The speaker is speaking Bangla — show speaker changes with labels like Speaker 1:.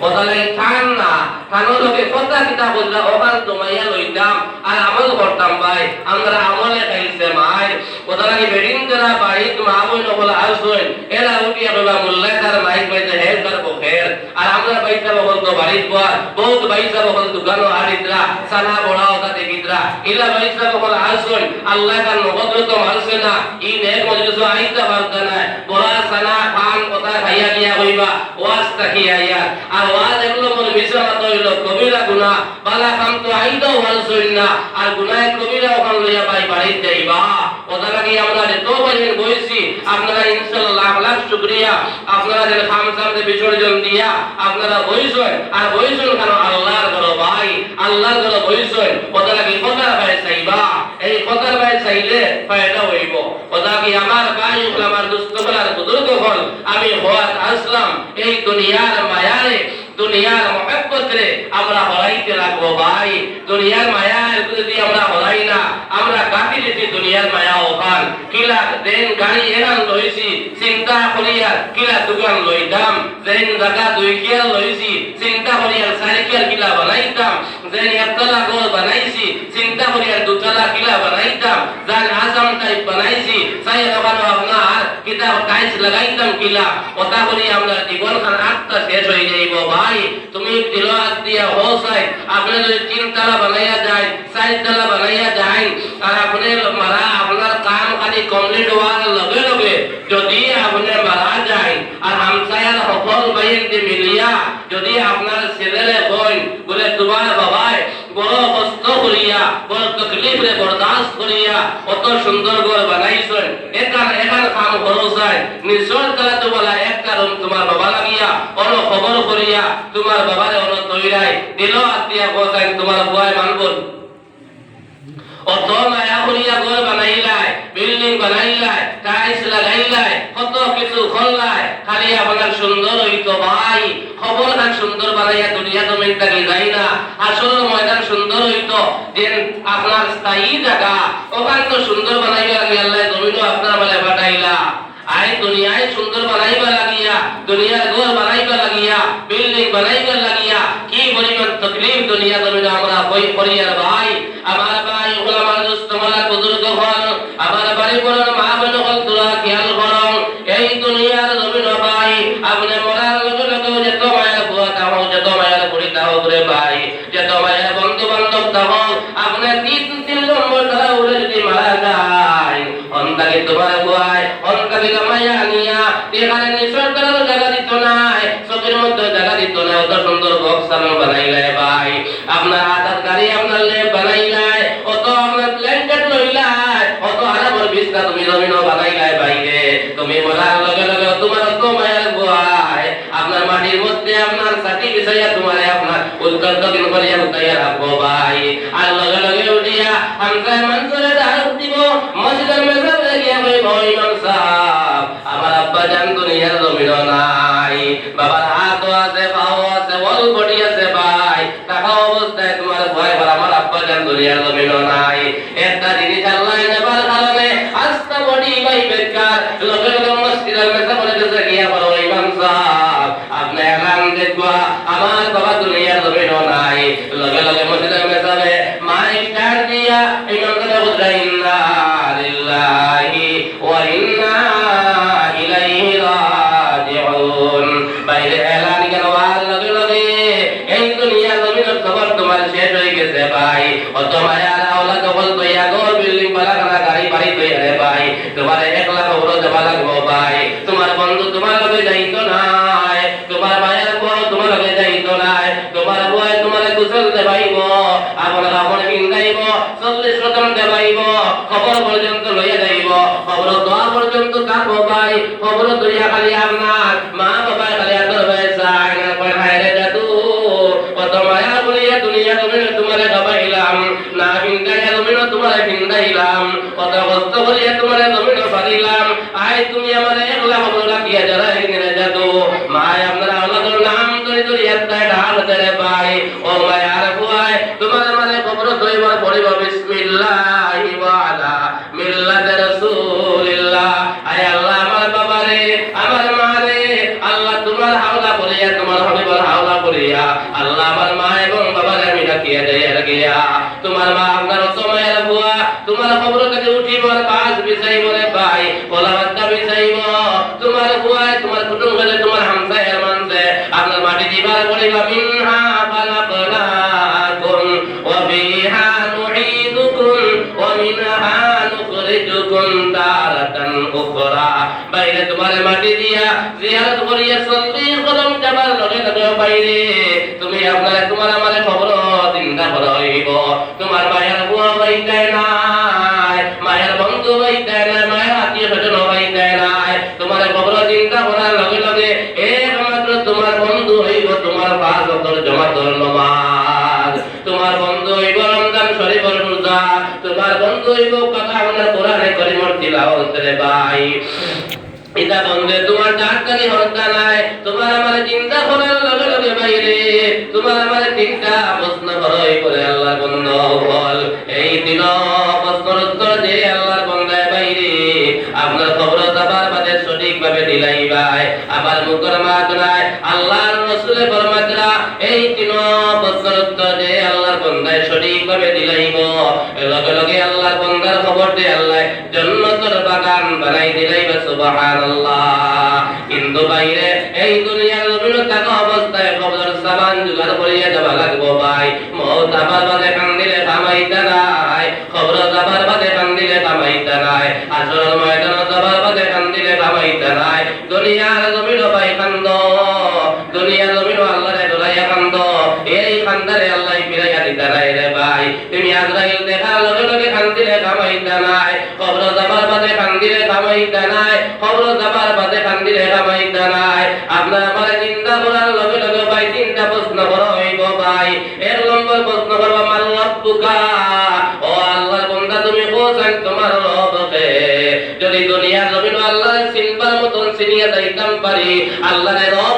Speaker 1: কথা লাগে থান না থানোর লোকে কথা কিতা বললা ওখান তোমাইয়া লইতাম আর আমল করতাম ভাই আমরা আমলে খাইছে মাই কথা লাগে বেডিং যারা বাড়িত মা বই নকল আসবেন এরা উঠিয়া বলা মোল্লা তার মাইক বাইতে হেল তার বখের আর আমরা বাইতা বল তো বাড়িত পর বহুত বাইসা বল দোকানো হারিদ্রা সানা বড়া ওটা দেখিদ্রা ইলা বাইসা বল আসবেন আল্লাহ তার নগদ তো মারছে না ই নেক মজলিস আইতা পারতা না বড়া সানা খান কথা খাইয়া গিয়া হইবা ওয়াজ তাকিয়া ইয়া আর ওয়াজ এগুলো মন মিশরা তো হইলো কবিরা গুনাহ বালা কাম তো আইতা ওয়াজ না আর গুনাহ কবিরা ওখান লইয়া পাই বাড়িতে যাইবা কথা লাগি আমরা তো বলেন বইছি আপনারা ইনশাআল্লাহ লাখ লাখ শুকরিয়া আপনারা যে খামসামতে বিসর্জন দিয়া আপনারা বইছেন আর বইছেন কারণ আল্লাহর ঘর ভাই আল্লাহর ঘর বইছেন কথা লাগি কথা ভাই চাইবা এই কথার ভাই চাইলে ফায়দা হইব কথা কি আমার ভাই আমার দুস্থকলার বুজুর্গ হল আমি হওয়াত আসলাম এই দুনিয়ার মায়ারে দুনিয়ার মহব্বতে আমরা হরাইতে লাগবো ভাই দুনিয়ার মায়ার যদি আমরা হরাই না আমরা কাটি দিছি দুনিয়ার মায়া ওখান কিলা দেন গাড়ি এরান লইছি চিন্তা করিয়া কিলা দোকান লইতাম যেন জায়গা দুই কিয়ার লইছি চিন্তা করিয়া চারি কিয়ার কিলা বানাইতাম যেন একতলা ঘর বানাইছি চিন্তা করিয়া দুতলা কিলা বানাইতাম যান আজম টাইপ বানাইছি চাই ওখানে আপনার কিতাব টাইলস লাগাইতাম কিলা কথা করি আমরা জীবন খান আত্মা শেষ হয়ে যাইব ভাই তুমি দিলহাত দিয়া হোসাই আপনি যদি তিনতলা বানাইয়া যায় চারতলা বানাইয়া যায় আর আপনি মারা আপনার কাম খালি কমপ্লিট হওয়ার লগে লগে যদি আপনি মারা যায় আর হামসায়ার সকল বাইনতে মিলিয়া যদি আপনার ছেলেরে বোন বলে তোমার বাবাই বড় কষ্ট করিয়া বড় তকলিফে বরদাস্ত করিয়া কত সুন্দর ঘর বানাইছেন এখান কাম খরচায় নিশ্চয় তারা তো বলা একটা রুম তোমার বাবা লাগিয়া অন খবর করিয়া তোমার বাবারে অন তৈরাই দিল আত্মীয় বসাই তোমার বুয়াই মানবন অত মায়া করিয়া ঘর বানাইলাই বিল্ডিং বানাইলাই টাইলস লাগাইলাই কত কিছু করলাই খালি আপনার সুন্দর হইতো ভাই খবর খান সুন্দর বানাইয়া দুনিয়া তো মেনটাকে যাই না আসল ময়দান সুন্দর হইতো যে আপনার স্থায়ী জায়গা ওখান তো সুন্দর বানাইবা লাগে আল্লাহ জমিনও আপনার বলে পাঠাইলা আই দুনিয়ায় সুন্দর বানাইবা লাগিয়া দুনিয়ার ঘর বানাইবা লাগিয়া বিল্ডিং বানাইবা লাগিয়া কি পরিমাণ তকলিফ দুনিয়া জমিনে আমরা বই করিয়ার ভাই আমার ভাই ওলামার দোস্ত মালার বুজুর্গ হল আমার বাড়ি বলেন মা বোন হল তোরা খেয়াল করো এই দুনিয়ার জমিন ভাই আপনি মরার লগে লগে যত মায়ের বুয়া তাও যত মায়ের বুড়ি তাও করে ভাই যত মায়ের বন্ধু বান্ধব তাও আপনি তিন নম্বর ধরা উড়ে যদি মারা যায় অন্তাকে তোমার বুয়ায় অন্তাকে মায়া নিয়া এখানে নিঃসরকার জায়গা দিত নাই চোখের মধ্যে জায়গা দিত না অত সুন্দর বক্স সামনে বানাইলাই ভাই আপনার হাতার গাড়ি আপনার লেপ বানাইলাই অত আপনার ব্ল্যাঙ্কেট লইলাই অত আরামের বিছনা তুমি জমিনও বানাইলাই বাইরে তুমি মরার লগে লগে তোমার অত মায়ের বুয়ায় আপনার মাটির মধ্যে আপনার সাথী বিছাইয়া তোমারে আপনার উৎকর্ষ দিন করিয়া উঠাইয়া রাখবো ভাই আর লগে লগে উঠিয়া হামসায় মানসরে ডাক দিব মসজিদের মেজাবে গিয়া কইব ইমাম সাহেব আমার আব্বা জান দুনিয়ার জমিন নাই বাবার হাত আছে পাও আছে বল বডি আছে ভাই টাকা অবস্থায় তোমার ভয় কর আমার আব্বা জান দুনিয়ার জমিন নাই একটা জিনিস আল্লাহ নেবার কারণে আস্তা বডি ভাই বেকার লগে লগে মসজিদের মেজাবে গিয়া বলো ইমাম সাহেব আপনি এলান দেখবা আমার বাবা দুনিয়ার জমিন নাই লগে লগে মসজিদের মেজাবে মাইক ডাক দিয়া ইমাম সাহেব বলে ইন্না লিল্লাহি ওয়া ইন্না ইলাইহি রাজিউন বাইরে এলান কেন লগে লগে এই দুনিয়ার জমিনের খবর তোমার শেষ হয়ে গেছে ভাই অত মায়ার আওলাদ বল তৈয়া গো বিল্ডিং বানানা গাড়ি বাড়ি তৈয়া রে ভাই তোমার 1 লাখ ওরো দেওয়া লাগবে ভাই তোমার বন্ধু তোমার লগে যাইতো নাই তোমার মায়ের বউ তোমার লগে যাইতো নাই তোমার বউ তোমার গোসল দেবাইব আপনার আপন কিনদাইব 40 রকম দেবাইব খবর পর্যন্ত লইয়া যাইব খবর দোয়া পর্যন্ত থাকবো ভাই খবর দইয়া খালি আপনার মা বাবা খালি আদর হয়ে যায় না কয় হায়রে জাদু কত মায়া বলিয়া দুনিয়া জমিনে তোমারে গাবাইলাম না বিন্দাইয়া জমিনে তোমারে বিন্দাইলাম কত কষ্ট করিয়া তোমারে জমিনে পারিলাম আই তুমি আমারে 1 লাখ লাগিয়া যারা এখানে জাদু মা আপনার আওলাদের নাম ধরে ধরে একটা ঢাল ধরে ভাই ও মায়ার বুয়াই তোমার মানে খবর দইবার পড়িব বিসমিল্লাহি ওয়া আলা মিল্লাতি রাসূলিল্লাহ আয় আল্লাহ আমার বাবারে আমার মারে আল্লাহ তোমার হাওলা বলিয়া তোমার হাবিবের হাওলা বলিয়া আল্লাহ আমার মা এবং বাবার আমি রাখিয়া দেয় গিয়া তোমার মা আপনার সময়ের বুয়া তোমার খবর কাছে উঠিব আর পাঁচ বিছাইব রে ভাই ওলা বাচ্চা বিছাইব তোমার বুয়া তোমার কুটুম গেলে তোমার হামসায়ের মানছে আপনার মাটি দিবার বলিবা মিনহা খালাকনাকুম ওয়া ফিহা নুঈদুকুম ওয়া মিনহা নুখরিজুকুম তারাতান উখরা বাইরে তোমার মাটি দিয়া জিয়ারত করিয়া সল্লি কদম যাবার লগে লগে বাইরে তুমি আপনার তোমার আমারে খবর চিন্তা করাইব তোমার মায়ের বুয়া বাইতে নাই মায়ের বন্ধু বাইতে নাই মায়ের আত্মীয় স্বজন বাইতে নাই তোমার খবর চিন্তা করার লগে লগে একমাত্র তোমার বন্ধু হইব তোমার পাঁচ ওয়াক্ত জামাতের নামাজ তোমার বন্ধু হইব রমজান শরীফের রোজা তোমার বন্ধু হইব কথা আমরা কোরআনে কারীমের তিলাওয়াত রে ভাই এটা বন্ধে তোমার ডাক্তারি হত্যা নাই তোমার আমার চিন্তা করার লগে লগে বাইরে তোমার আমার তিনটা প্রশ্ন করই করে আল্লাহর বন্ধু বল এই দিন প্রশ্নের উত্তর যে আল্লাহর বন্দায় বাইরে আপনার খবর দাবার বাদে সঠিকভাবে দিলাইবাই আবার মুখের মাত নাই আল্লাহর রাসূলের ফরমাতরা এই তিন প্রশ্নের উত্তর যে আল্লাহর বন্দায় সঠিকভাবে দিলাইব লগে লগে আল্লাহর বন্দার খবর দে আল্লাহ জান্নাতের বাগান বানাই দিলাইবা সুবহানাল্লাহ কিন্তু বাইরে এই দুনিয়ার জমিনে থাকা অবস্থায় খবর সাবান জোগাড় করিয়া যাওয়া লাগবো ভাই মওত আবার বাদে কান্দিলে কামাইতা নাই খবর যাবার বাদে কান্দিলে কামাইতা নাই আসল ময়দান যাবার বাদে কান্দিলে কামাইতা নাই দুনিয়ার জমিনে ভাই কান্দ দুনিয়ার জমিনে আল্লাহরে ডলাইয়া কান্দ এই কান্দারে আল্লাহ ফিরাইয়া দিতা নাই রে ভাই তুমি আজরাইল দেখার লগে লগে কান্দিলে কামাইতা নাই খবর যাবার বাদে কান্দিলে কামাইতা নাই খবর যাবার বাদে কান্দিলে কামাইতা নাই আপনার আমার চিন্তা করার লগে লগে ভাই তিনটা প্রশ্ন করা হইব ভাই এর নম্বর প্রশ্ন করবা মাল রব্বুকা ও আল্লাহর বান্দা তুমি কোথায় তোমার রবকে যদি দুনিয়ার জমিন আল্লাহর চিনবার মতন চিনিয়া যাইতাম পারি আল্লাহর রব